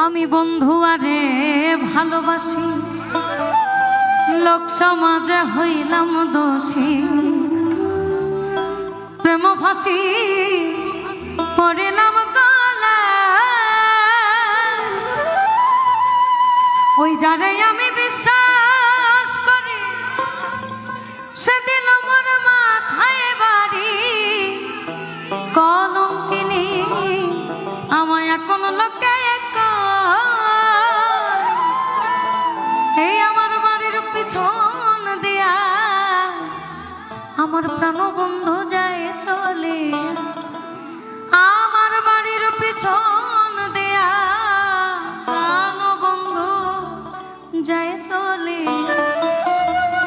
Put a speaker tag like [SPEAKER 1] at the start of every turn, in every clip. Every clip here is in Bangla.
[SPEAKER 1] আমি বন্ধু আরে ভালোবাসি, লোক সমাজে হইলাম দোষী, প্রেম ফাঁসি পড়িলাম গলা। ওই যারে আমি বিশ্বাস করি সেদিন আমার মাথায় বাড়ি, কলঙ্কিনী আমায় এখন লোকে এই আমার বাড়ির পিছন দিয়া আমার প্রাণবন্ধু যায় চলে, আমার বাড়ির পিছন দিয়া প্রাণবন্ধু যায় চলে।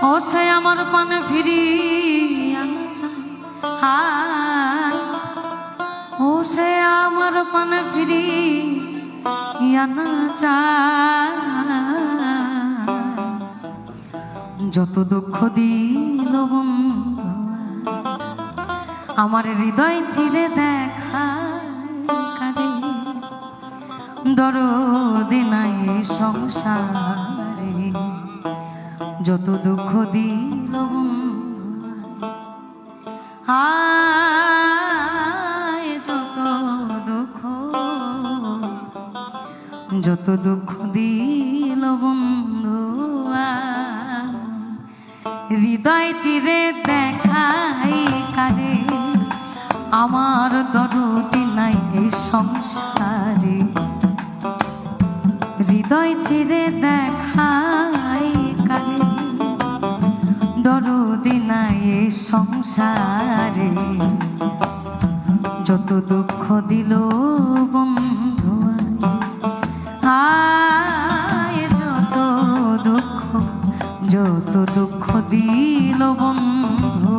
[SPEAKER 1] ও সে আমার পানে ফিরিয়া না চায়, হায় ও সে আমার পানে ফিরিয়া না চায়। যত দুঃখ দিল বন্ধু আমার হৃদয় চিরে দেখায়, দরদি নাই সংসারে। যত দুঃখ দিল বন্ধু হায়, যত দুঃখ দিল বন্ধু হৃদয় চিরে দেখাই কারে, আমার দরদি নাই এই সংসারে। হৃদয় চিরে দেখাই কারে, দরদি নাই এই সংসারে। যত দুঃখ দিল বন্ধু আয়, যত দুঃখ দিল বন্ধু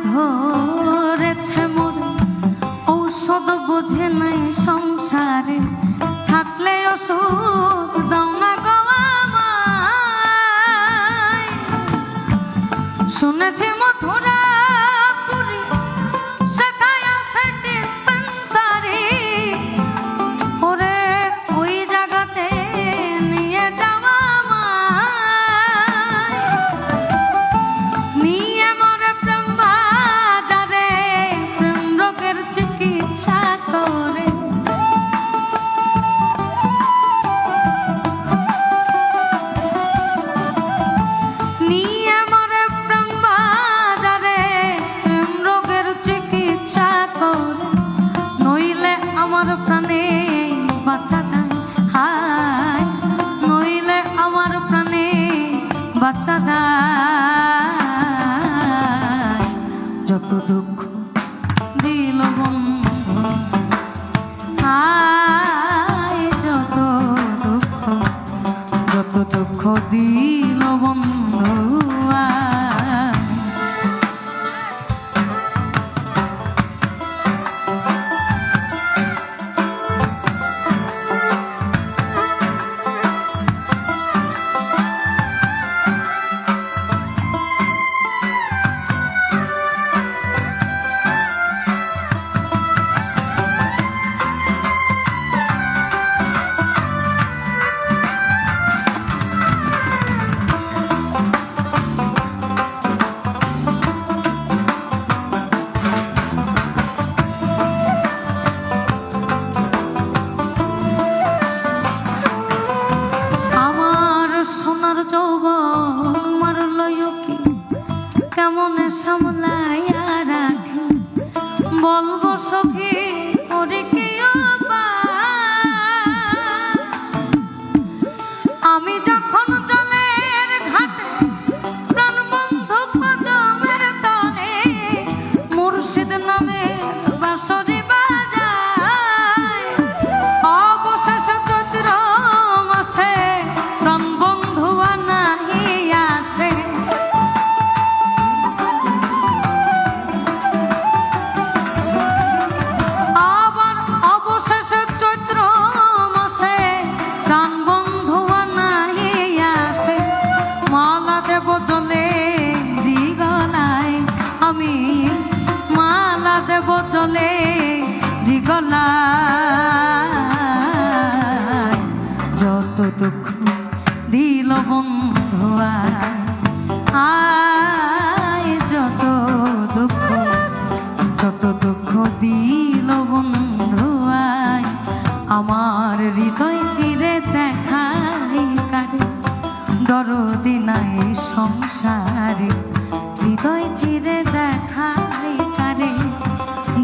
[SPEAKER 1] ধরেছে মোর ঔষধ বোঝে নাই সংসারে, থাকলে ওষুধ দাও না গো আমায়। শুনেছি মথুরা পুরী সেথায় আছে ডিসপেন্সারি, ওরে ওই জায়গাতে নিয়ে যাওয়া আমায়। নিয়ে মরে প্রেম বাজারে প্রেম রোগের চিকিৎসা করে, নিয়ে মরে প্রেম বাজারে প্রেম রোগের চিকিৎসা করে। নইলে আমার প্রাণে বাঁচা দেয়, হায় নইলে আমার প্রাণে বাঁচা দেয়। যত দুঃখ দিল বন্ধু হায়, যত দুঃখ দিল বন্ধু যত দুঃখ দিল বন্ধু আয় যত দুঃখ দিল বন্ধু আয় আমার হৃদয় চিরে দেখাই কারে দরদি নাই সংসারে হৃদয় চিরে দেখাই কারে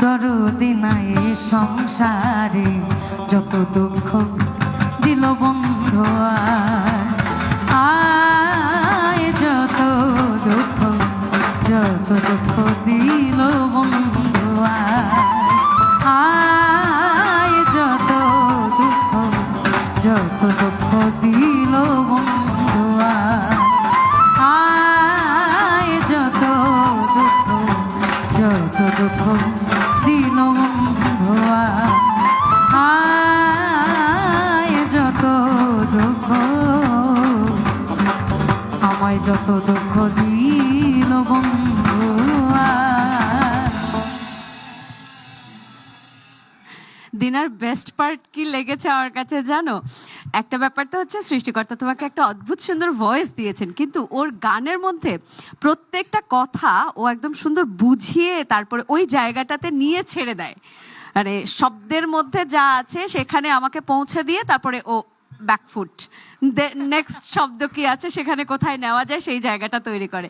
[SPEAKER 1] দরদি নাই সংসারে যত দুঃখ দিল বন্ধু আয় যত দুঃখ দিল বন্ধু আয় যত দুঃখ দিল বন্ধু আয় যত দুঃখ দিল বন্ধু আয় যত দুঃখ আমায় যত দুঃখ দিল বন্ধু
[SPEAKER 2] দিনার বেস্ট পার্ট কি লেগেছে আমার কাছে জানো? একটা ব্যাপারটা হচ্ছে সৃষ্টিকর্তা তোমাকে একটা অদ্ভুত সুন্দর ভয়েস দিয়েছেন, কিন্তু ওর গানের মধ্যে প্রত্যেকটা কথা ও একদম সুন্দর বুঝিয়ে তারপরে ওই জায়গাটাতে নিয়ে ছেড়ে দেয়। মানে শব্দের মধ্যে যা আছে সেখানে আমাকে পৌঁছে দিয়ে তারপরে ও ব্যাকফুট নেক্সট শব্দ কি আছে সেখানে কোথায় নেওয়া যায় সেই জায়গাটা তৈরি করে।